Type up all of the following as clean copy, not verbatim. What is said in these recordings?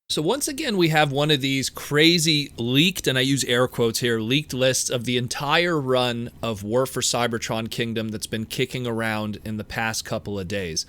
So once again, we have one of these crazy leaked, and I use air quotes here, leaked lists of the entire run of War for Cybertron Kingdom that's been kicking around in the past couple of days.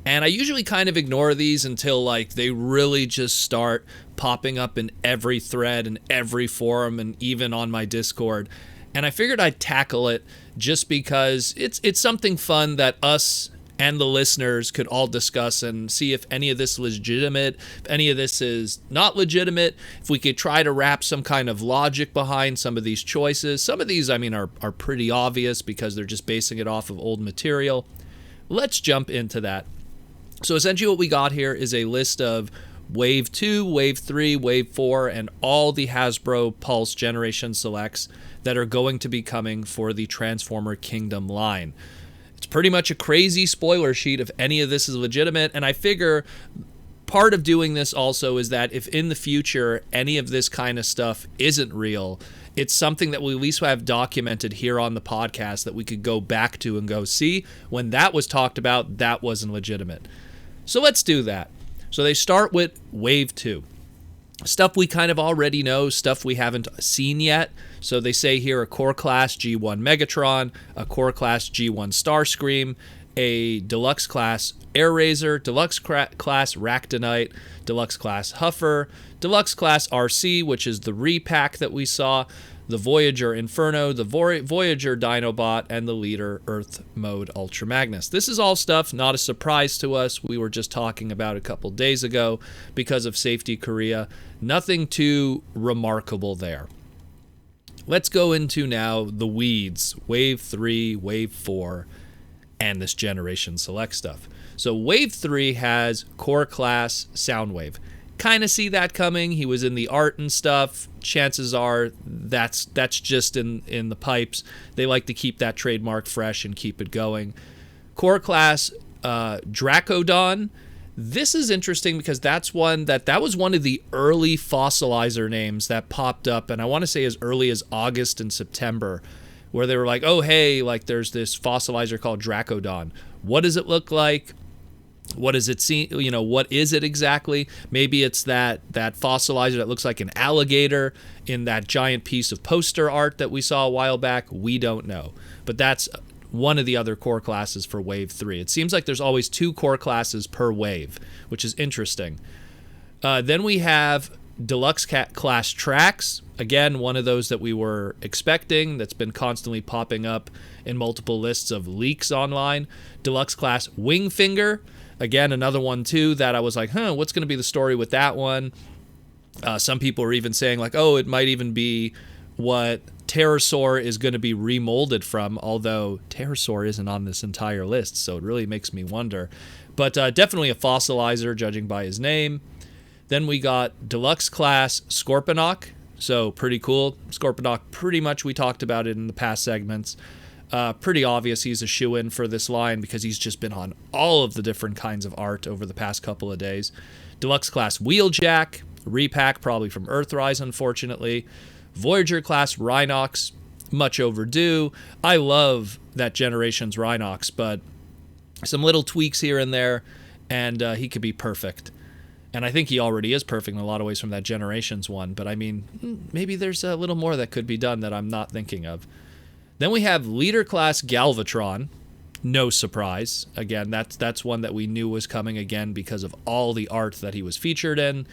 And I usually kind of ignore these until like they really just start popping up in every thread and every forum and even on my Discord. And I figured I'd tackle it just because it's something fun that us and the listeners could all discuss and see if any of this is legitimate, if any of this is not legitimate, if we could try to wrap some kind of logic behind some of these choices. Some of these, I mean, are pretty obvious because they're just basing it off of old material. Let's jump into that. So essentially what we got here is a list of Wave 2, Wave 3, Wave 4, and all the Hasbro Pulse Generation Selects that are going to be coming for the Transformer Kingdom line. It's pretty much a crazy spoiler sheet if any of this is legitimate, and I figure part of doing this also is that if in the future any of this kind of stuff isn't real, it's something that we at least have documented here on the podcast that we could go back to and go, see, when that was talked about, that wasn't legitimate. So let's do that. So they start with Wave 2. Stuff we kind of already know, stuff we haven't seen yet. So they say here a Core Class G1 Megatron, a Core Class G1 Starscream, a Deluxe Class Air Razor, Deluxe Class Ractonite, Deluxe Class Huffer, Deluxe Class RC, which is the repack that we saw, the Voyager Inferno, the Voyager Dinobot, and the Leader Earth Mode Ultra Magnus. This is all stuff not a surprise to us. We were just talking about a couple days ago because of Safety Korea. Nothing too remarkable there. Let's go into now the weeds, Wave 3, Wave 4, and this Generation Select stuff. So Wave 3 has Core Class Soundwave. Kind of see that coming. He was in the art and stuff. Chances are that's just in the pipes. They like to keep that trademark fresh and keep it going. Core Class Dracodon. This is interesting because that was one of the early fossilizer names that popped up, and I want to say as early as August and September, where they were like, oh hey, like there's this fossilizer called Dracodon. What does it look like? What does it see? You know, what is it exactly? Maybe it's that fossilizer that looks like an alligator in that giant piece of poster art that we saw a while back. We don't know. But that's one of the other core classes for Wave 3. It seems like there's always 2 core classes per wave, which is interesting. Then we have Deluxe Class Trax. Again, one of those that we were expecting that's been constantly popping up in multiple lists of leaks online. Deluxe Class Wingfinger. Again, another one, too, that I was like, what's going to be the story with that one? Some people are even saying, like, oh, it might even be what Pterosaur is going to be remolded from, although Pterosaur isn't on this entire list, so it really makes me wonder. But definitely a fossilizer, judging by his name. Then we got Deluxe Class Scorponok, so pretty cool. Scorponok, pretty much we talked about it in the past segments. Pretty obvious he's a shoo-in for this line because he's just been on all of the different kinds of art over the past couple of days. Deluxe Class Wheeljack, repack probably from Earthrise, unfortunately. Voyager Class Rhinox, much overdue. I love that Generation's Rhinox, but some little tweaks here and there, and he could be perfect. And I think he already is perfect in a lot of ways from that Generations one, but I mean, maybe there's a little more that could be done that I'm not thinking of. Then we have Leader Class Galvatron. No surprise. Again, that's one that we knew was coming again because of all the art that he was featured in.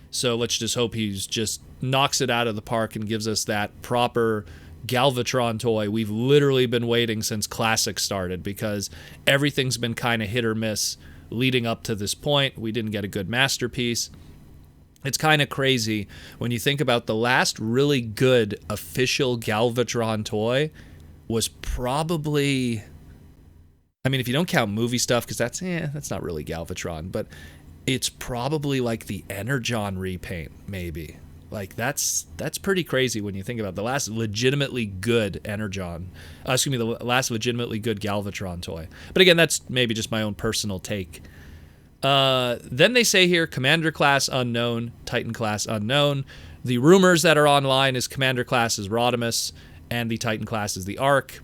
So let's just hope he's just knocks it out of the park and gives us that proper Galvatron toy. We've literally been waiting since Classic started because everything's been kind of hit or miss leading up to this point. We didn't get a good masterpiece. It's kind of crazy when you think about the last really good official Galvatron toy was probably, I mean, if you don't count movie stuff, because that's not really Galvatron, but it's probably like the Energon repaint, maybe. Like that's pretty crazy when you think about it. The last legitimately good Energon, the last legitimately good Galvatron toy. But again, that's maybe just my own personal take. Then they say here, Commander Class Unknown, Titan Class Unknown. The rumors that are online is Commander Class is Rodimus, and the Titan Class is the Ark.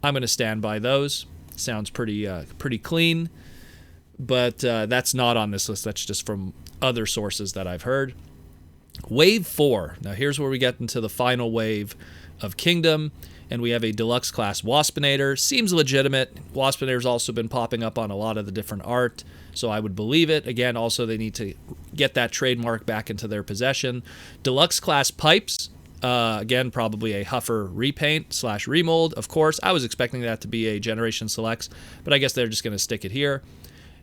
I'm going to stand by those. Sounds pretty clean. but that's not on this list. That's just from other sources that I've heard. Wave 4. Now here's where we get into the final wave of Kingdom, and we have a deluxe class Waspinator. Seems legitimate. Waspinator's also been popping up on a lot of the different art, so I would believe it. Again, also they need to get that trademark back into their possession. Deluxe class Pipes. Again, probably a Huffer repaint / remold. Of course, I was expecting that to be a Generation Selects, but I guess they're just going to stick it here.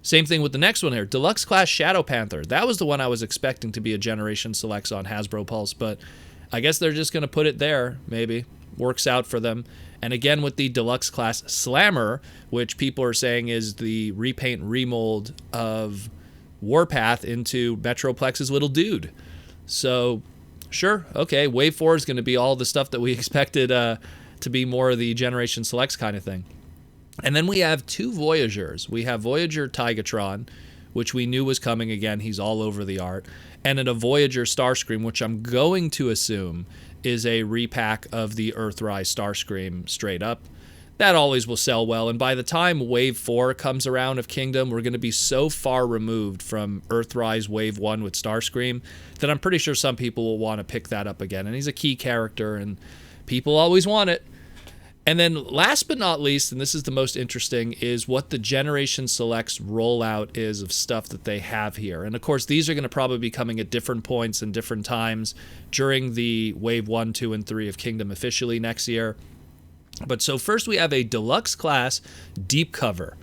Same thing with the next one here, Deluxe Class Shadow Panther. That was the one I was expecting to be a Generation Selects on Hasbro Pulse, but I guess they're just going to put it there, maybe. Works out for them. And again with the Deluxe Class Slammer, which people are saying is the repaint remold of Warpath into Metroplex's little dude. So, sure, okay, Wave 4 is going to be all the stuff that we expected to be more of the Generation Selects kind of thing. And then we have 2 Voyagers. We have Voyager Tigatron, which we knew was coming again. He's all over the art. And then a Voyager Starscream, which I'm going to assume is a repack of the Earthrise Starscream straight up. That always will sell well. And by the time Wave 4 comes around of Kingdom, we're going to be so far removed from Earthrise Wave 1 with Starscream that I'm pretty sure some people will want to pick that up again. And he's a key character, and people always want it. And then last but not least, and this is the most interesting, is what the Generation Selects rollout is of stuff that they have here. And of course, these are going to probably be coming at different points and different times during the Wave 1, 2, and 3 of Kingdom officially next year. But so first we have a Deluxe Class Deep Cover.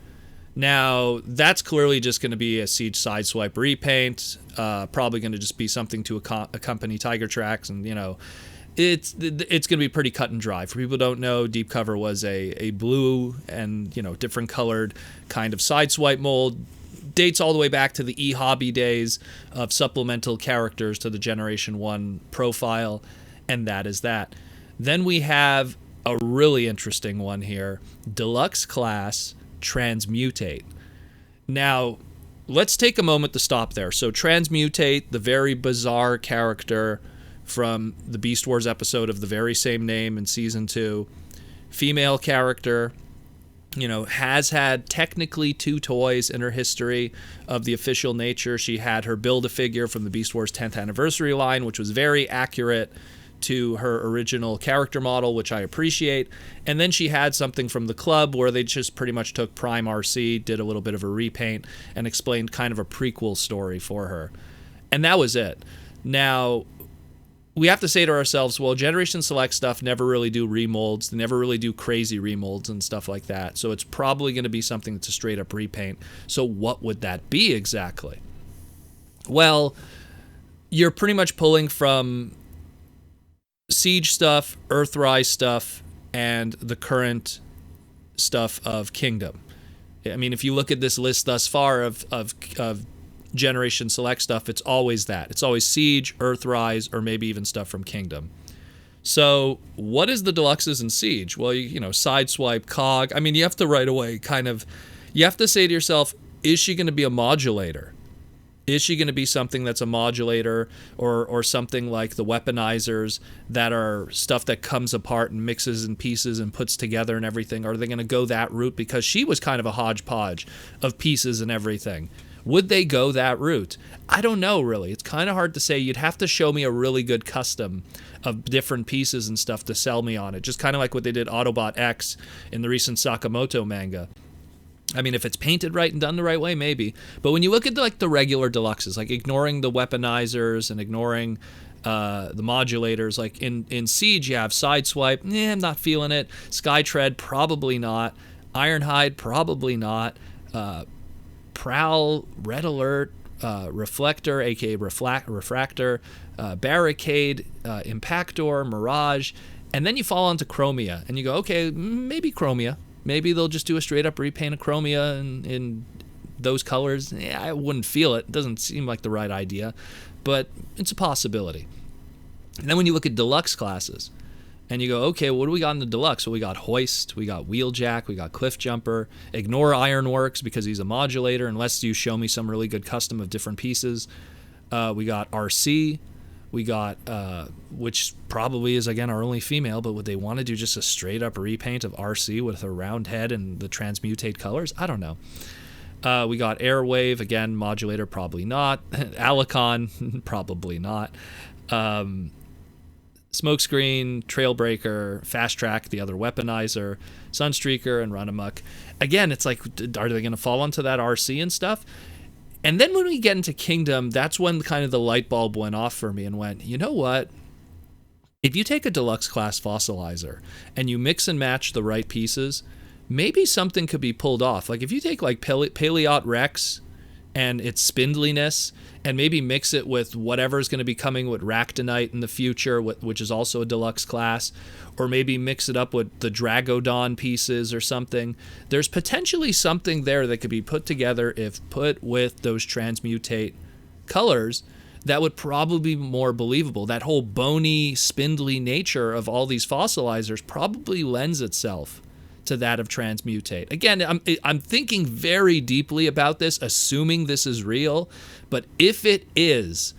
Now, that's clearly just going to be a Siege Sideswipe repaint, probably going to just be something to accompany Tiger Tracks, and, you know, it's going to be pretty cut and dry. For people who don't know, Deep Cover was a blue and, you know, different colored kind of Sideswipe mold. Dates all the way back to the e-hobby days of supplemental characters to the Generation 1 profile, and that is that. Then we have a really interesting one here, Deluxe Class Transmutate. Now, let's take a moment to stop there. So Transmutate, the very bizarre character from the Beast Wars episode of the very same name in Season 2, female character, you know, has had technically 2 toys in her history of the official nature. She had her Build-A-Figure from the Beast Wars 10th anniversary line, which was very accurate to her original character model, which I appreciate. And then she had something from the club where they just pretty much took Prime RC, did a little bit of a repaint, and explained kind of a prequel story for her. And that was it. Now, we have to say to ourselves, well, Generation Select stuff never really do remolds. They never really do crazy remolds and stuff like that. So it's probably going to be something that's a straight-up repaint. So what would that be exactly? Well, you're pretty much pulling from Siege stuff, Earthrise stuff, and the current stuff of Kingdom. I mean, if you look at this list thus far of Generation Select stuff, it's always that. It's always Siege, Earthrise, or maybe even stuff from Kingdom. So what is the Deluxes in Siege? Well, you know, Sideswipe, Cog. I mean, you have to right away you have to say to yourself, is she going to be a modulator? Is she going to be something that's a modulator, or something like the weaponizers that are stuff that comes apart and mixes in pieces and puts together and everything? Are they going to go that route? Because she was kind of a hodgepodge of pieces and everything. Would they go that route? I don't know, really. It's kind of hard to say. You'd have to show me a really good custom of different pieces and stuff to sell me on it. Just kind of like what they did Autobot X in the recent Sakamoto manga. I mean, if it's painted right and done the right way, maybe. But when you look at the regular Deluxes, like ignoring the weaponizers and ignoring the modulators, like in Siege, you have Sideswipe. I'm not feeling it. Skytread, probably not. Ironhide, probably not. Prowl, Red Alert, Reflector, aka Refractor, Barricade, Impactor, Mirage, and then you fall onto Chromia, and you go, okay, maybe Chromia. Maybe they'll just do a straight-up repaint of Chromia in those colors. I wouldn't feel it. It doesn't seem like the right idea, but it's a possibility. And then when you look at Deluxe classes, and you go, okay, what do we got in the Deluxe? Well, we got Hoist, we got Wheeljack, we got Cliff Jumper. Ignore Ironworks because he's a modulator, unless you show me some really good custom of different pieces. We got RC. We got, which probably is, again, our only female, but would they want to do just a straight-up repaint of RC with a round head and the Transmutate colors? I don't know. We got Airwave, again, modulator, probably not. Alicon, probably not. Smokescreen, Trailbreaker, Fast Track, the other weaponizer, Sunstreaker, and Run Amok. Again, it's like, are they going to fall onto that RC and stuff? And then when we get into Kingdom, that's when kind of the light bulb went off for me and went, you know what? If you take a deluxe class Fossilizer and you mix and match the right pieces, maybe something could be pulled off. Like if you take like Paleot Rex and its spindliness and maybe mix it with whatever's going to be coming with Ractonite in the future, which is also a deluxe class, or maybe mix it up with the Dracodon pieces or something, there's potentially something there that could be put together if put with those Transmutate colors that would probably be more believable. That whole bony, spindly nature of all these Fossilizers probably lends itself to that of Transmutate. Again, I'm thinking very deeply about this, assuming this is real, but if it is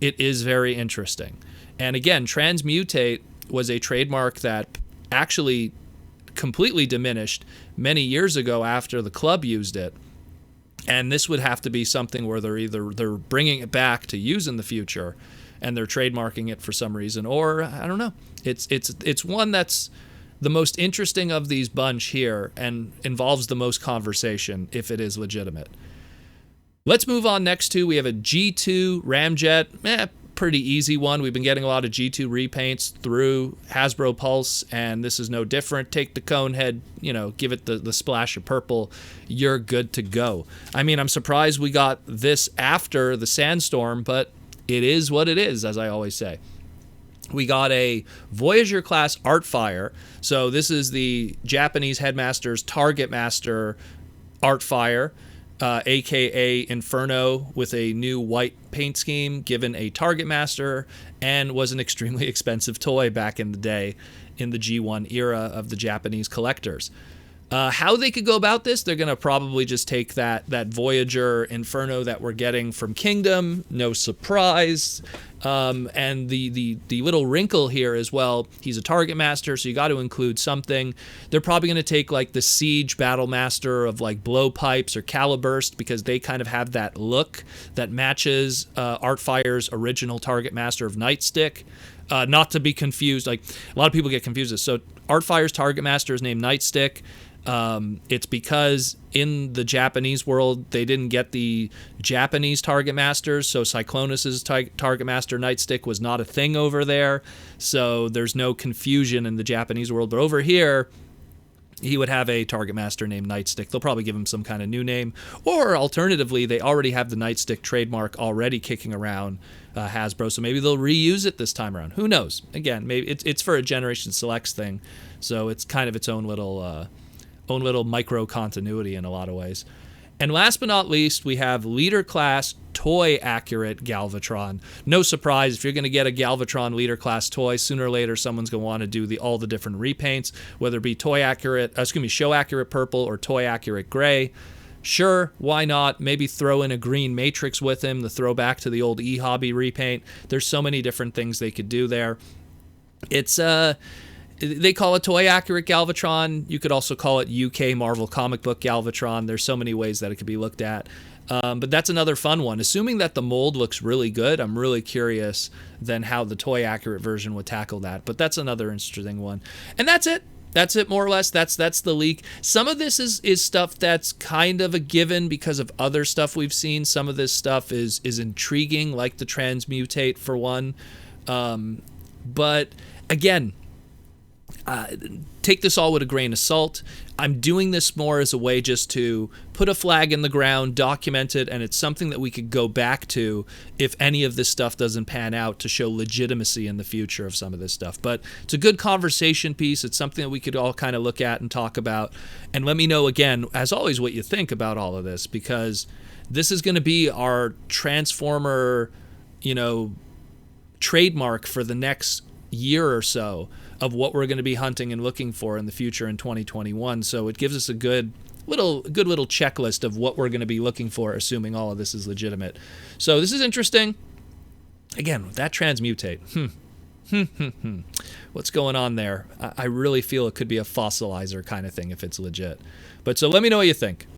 very interesting. And again, Transmutate was a trademark that actually completely diminished many years ago after the club used it. And this would have to be something where they're bringing it back to use in the future, and they're trademarking it for some reason, or I don't know. It's one that's the most interesting of these bunch here and involves the most conversation if it is legitimate. Let's move on next to, we have a G2 Ramjet. Pretty easy one. We've been getting a lot of G2 repaints through Hasbro Pulse, and this is no different. Take the cone head, give it the splash of purple. You're good to go. I mean, I'm surprised we got this after the Sandstorm, but it is what it is, as I always say. We got a Voyager class Artfire. So this is the Japanese Headmaster's Targetmaster Artfire, aka Inferno, with a new white paint scheme, given a Targetmaster, and was an extremely expensive toy back in the day in the G1 era of the Japanese collectors. How they could go about this, they're going to probably just take that Voyager Inferno that we're getting from Kingdom, no surprise. And the little wrinkle here as well, he's a Target Master, so you got to include something. They're probably going to take like the Siege Battle Master of like Blowpipes or Caliburst, because they kind of have that look that matches Artfire's original Target Master of Nightstick. Not to be confused, like a lot of people get confused. So Artfire's Target Master is named Nightstick. It's because in the Japanese world, they didn't get the Japanese Target Masters, so Cyclonus's Target Master Nightstick was not a thing over there, so there's no confusion in the Japanese world. But over here, he would have a Target Master named Nightstick. They'll probably give him some kind of new name, or alternatively, they already have the Nightstick trademark already kicking around Hasbro, so maybe they'll reuse it this time around. Who knows? Again, maybe it's for a Generation Selects thing, so it's kind of its own little micro continuity in a lot of ways. And last but not least, we have Leader Class Toy Accurate Galvatron. No surprise, if you're going to get a Galvatron Leader Class toy, sooner or later someone's going to want to do all the different repaints, whether it be Show Accurate Purple or Toy Accurate Gray. Sure, why not? Maybe throw in a green Matrix with him, the throwback to the old E-Hobby repaint. There's so many different things they could do there. It's they call it Toy Accurate Galvatron. You could also call it UK Marvel Comic Book Galvatron. There's so many ways that it could be looked at. But that's another fun one. Assuming that the mold looks really good, I'm really curious then how the Toy Accurate version would tackle that. But that's another interesting one. And that's it. That's it, more or less. That's the leak. Some of this is stuff that's kind of a given because of other stuff we've seen. Some of this stuff is intriguing, like the Transmutate for one. But again, take this all with a grain of salt. I'm doing this more as a way just to put a flag in the ground, document it, and it's something that we could go back to if any of this stuff doesn't pan out, to show legitimacy in the future of some of this stuff. But it's a good conversation piece. It's something that we could all kind of look at and talk about. And let me know, again, as always, what you think about all of this, because this is going to be our Transformer, trademark for the next year or so of what we're going to be hunting and looking for in the future in 2021. So it gives us a good little checklist of what we're going to be looking for, assuming all of this is legitimate. So this is interesting. Again, that Transmutate. What's going on there? I really feel it could be a Fossilizer kind of thing if it's legit. But so let me know what you think.